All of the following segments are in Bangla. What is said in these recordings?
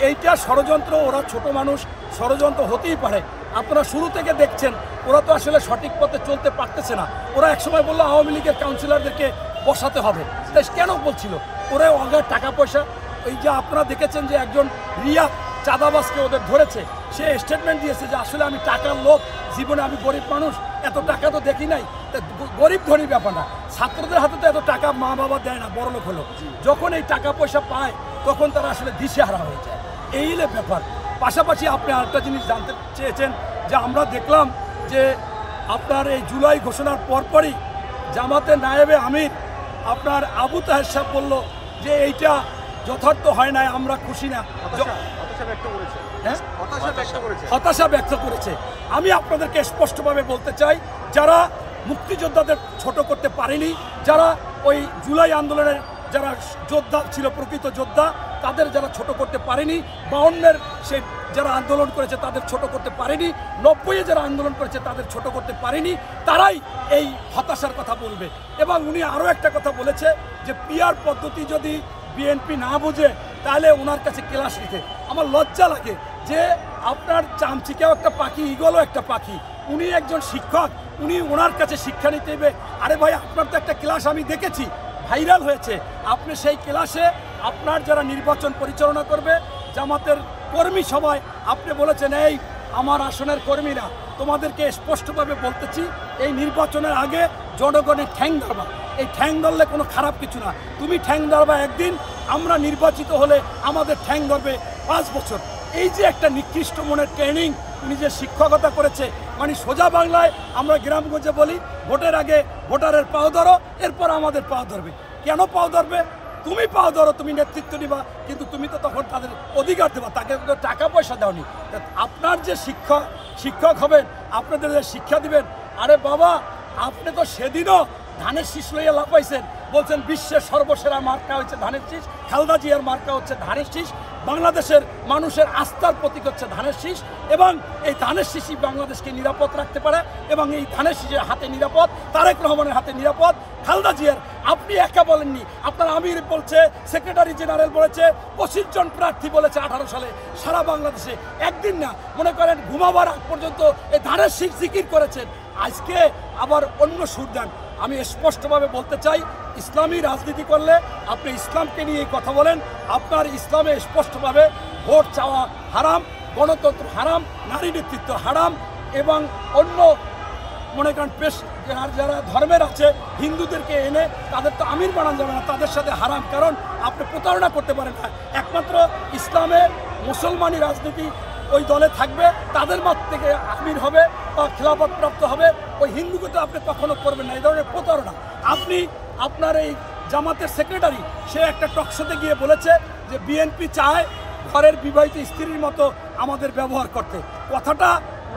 এইটা ষড়যন্ত্র, ওরা ছোট মানুষ, ষড়যন্ত্র হতেই পারে। আপনারা শুরু থেকে দেখছেন ওরা তো আসলে সঠিক পথে চলতে পারতেছে না। ওরা একসময় বললো আওয়ামী লীগের কাউন্সিলরদেরকে বসাতে হবে, তাই কেন বলছিল? ওরা অগাধ টাকা পয়সা, এই যে আপনারা দেখেছেন যে একজন রিয়া চাঁদাবাজকে ওদের ধরেছে, সে স্টেটমেন্ট দিয়েছে যে আসলে আমি টাকার লোভ, জীবনে আমি গরিব মানুষ, এত টাকা তো দেখি নাই। গরিব ধনী ব্যাপার না, ছাত্রদের হাতে তো এত টাকা মা বাবা দেয় না, বড়লোক হলো। যখন এই টাকা পয়সা পায় তখন তারা আসলে দিশেহারা হয়ে যায়, এই ব্যাপার। পাশাপাশি আপনি আরেকটা জিনিস জানতে চেয়েছেন যে আমরা দেখলাম যে আপনার এই জুলাই ঘোষণার পরপরই জামাতের নায়েবে আমির আপনার আবু তাহের সাহেব বলল যে এইটা যথার্থ হয় নাই, আমরা খুশি না, হতাশা ব্যক্ত করেছে। আমি আপনাদেরকে স্পষ্টভাবে বলতে চাই, যারা মুক্তিযোদ্ধাদের ছোট করতে পারেনি, যারা ওই জুলাই আন্দোলনের যারা যোদ্ধা ছিল, প্রকৃত যোদ্ধা, তাদের যারা ছোট করতে পারেনি, 52-এর সেই যারা আন্দোলন করেছে তাদের ছোট করতে পারেনি, 90-এ যারা আন্দোলন করেছে তাদের ছোট করতে পারেনি, তারাই এই হতাশার কথা বলবে। এবং উনি আরও একটা কথা বলেছে যে পিআর পদ্ধতি যদি বিএনপি না বোঝে তাহলে ওনার কাছে ক্লাস নিতে। আমার লজ্জা লাগে যে আপনার চামচিকেও একটা পাখি, ইগলও একটা পাখি, উনি একজন শিক্ষক, উনি ওনার কাছে শিক্ষা নিতে হবে। আরে ভাই, আপনার তো একটা ক্লাস আমি দেখেছি, ভাইরাল হয়েছে, আপনি সেই ক্লাসে আপনার যারা নির্বাচন পরিচালনা করবে জামাতের কর্মী সভায় আপনি বলেছেন, এই আমার আসনের কর্মীরা তোমাদেরকে স্পষ্টভাবে বলতেছি, এই নির্বাচনের আগে জনগণের ঠ্যাং ধরবা। এই ঠ্যাং ধরলে কোনো খারাপ কিছু না, তুমি ঠ্যাং ধরবা একদিন, আমরা নির্বাচিত হলে আমাদের ঠ্যাং ধরবে 5 বছর। এই যে একটা নিকৃষ্ট মনের ট্রেনিং উনি যে শিক্ষকতা করেছে, মানে সোজা বাংলায় আমরা গ্রামগঞ্জে বলি, ভোটের আগে ভোটারের পাও ধরো, এরপর আমাদের পাও ধরবে। কেন পাও ধরবে? তুমি পাও ধরো, তুমি নেতৃত্ব নিবা, কিন্তু তুমি তো তখন তাদের অধিকার দেবা, তাকে টাকা পয়সা দাওনি। আপনার যে শিক্ষক হবেন, আপনাদের যে শিক্ষা দিবেন, আরে বাবা, আপনি তো সেদিনও ধানের শীষ লইয়া লাফাইছেন, বলছেন বিশ্বের সর্বসেরা মার্কা হচ্ছে ধানের শীষ, খালেদা জিয়ার মার্কা হচ্ছে ধানের শীষ, বাংলাদেশের মানুষের আস্থার প্রতীক হচ্ছে ধানের শীষ, এবং এই ধানের শীষই বাংলাদেশকে নিরাপদ রাখতে পারে, এবং এই ধানের শীষের হাতে নিরাপদ, তারেক রহমানের হাতে নিরাপদ, খালেদা জিয়ার। আপনি একা বলেননি, আপনার আমির বলছে, সেক্রেটারি জেনারেল বলেছে, 25 জন প্রার্থী বলেছে 18 সালে সারা বাংলাদেশে। একদিন না, মনে করেন ঘুমাবার আগ পর্যন্ত এই ধানের শীষ জিকির করেছেন, আজকে আবার অন্য সুর দেন। আমি স্পষ্টভাবে বলতে চাই, ইসলামী রাজনীতি করলে আপনি ইসলামকে নিয়ে কথা বলেন, আপনার ইসলামে স্পষ্টভাবে ভোট চাওয়া হারাম, গণতন্ত্র হারাম, নারী নেতৃত্ব হারাম, এবং অন্য মনে করেন যারা ধর্মের আছে হিন্দুদেরকে এনে তাদের তো আমির বানানো যাবে না, তাদের সাথে হারাম, কারণ আপনি প্রতারণা করতে পারেন না। একমাত্র ইসলামে মুসলমানি রাজনীতি ওই দলে থাকবে, তাদের মত থেকে আমির হবে বা খেলাফত প্রাপ্ত হবে, ওই হিন্দুকে তো আপনি কখনো করবেন না। এই ধরনের প্রতারণা। আপনি আপনার এই জামাতের সেক্রেটারি, সে একটা টকশোতে গিয়ে বলেছে যে বিএনপি চায় ঘরের বিবাহিত স্ত্রীর মতো আমাদের ব্যবহার করতে। কথাটা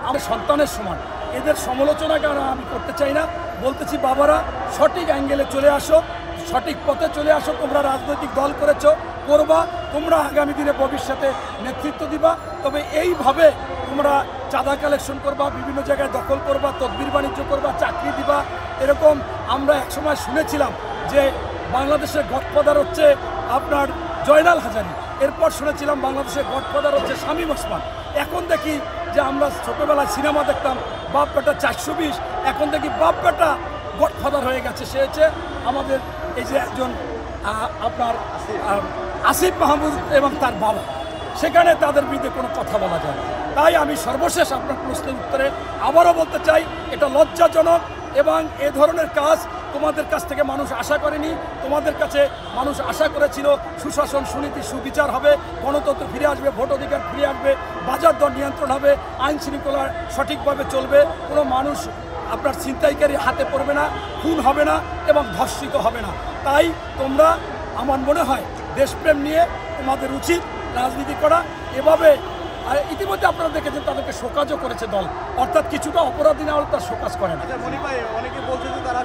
আমাদের সন্তানের সমান। এদের সমালোচনা আমি করতে চাই না, বলতেছি বাবারা, সঠিক অ্যাঙ্গেলে চলে আসো, সঠিক পথে চলে আসো। তোমরা রাজনৈতিক দল করেছো, করবা, তোমরা আগামী দিনে ভবিষ্যতে নেতৃত্ব দিবা, তবে এইভাবে তোমরা চাঁদা কালেকশন করবা, বিভিন্ন জায়গায় দখল করবা, তদবির বাণিজ্য করবা, চাকরি দিবা, এরকম আমরা একসময় শুনেছিলাম যে বাংলাদেশের গডফাদার হচ্ছে আপনার জয়নাল হাজারী, এরপর শুনেছিলাম বাংলাদেশের গডফাদার হচ্ছে শামীম ওসমান। এখন দেখি যে আমরা ছোটোবেলায় সিনেমা দেখতাম বাপ বেটা 420, এখন দেখি বাপ বেটা গডফাদার হয়ে গেছে। সে হচ্ছে আমাদের এই যে একজন আপনার আসিফ মাহমুদ এবং তার বাবা, সেখানে তাদের বিরুদ্ধে কোনো কথা বলা যায় না। তাই আমি সর্বশেষ আপনার প্রশ্নের উত্তরে আবারও বলতে চাই, এটা লজ্জাজনক, এবং এ ধরনের কাজ তোমাদের কাছ থেকে মানুষ আশা করেনি। তোমাদের কাছে মানুষ আশা করেছিল সুশাসন, সুনীতি, সুবিচার হবে, গণতন্ত্র ফিরে আসবে, ভোট অধিকার ফিরে আসবে, বাজার দর নিয়ন্ত্রণ হবে, আইন শৃঙ্খলা সঠিকভাবে চলবে, কোনো মানুষ আপনার ছিনতাইকারী হাতে পড়বে না, খুন হবে না এবং ধর্ষিত হবে না। তাই তোমরা, আমার মনে হয় দেশপ্রেম নিয়ে তোমাদের উচিত রাজনীতি করা। এভাবে ইতিমধ্যে আপনারা দেখেছেন তাদেরকে শোকাজও করেছে দল, অর্থাৎ কিছুটা অপরাধী না হলে তার শোকাজ করে না। মনি ভাই, অনেকে বলছে যে তারা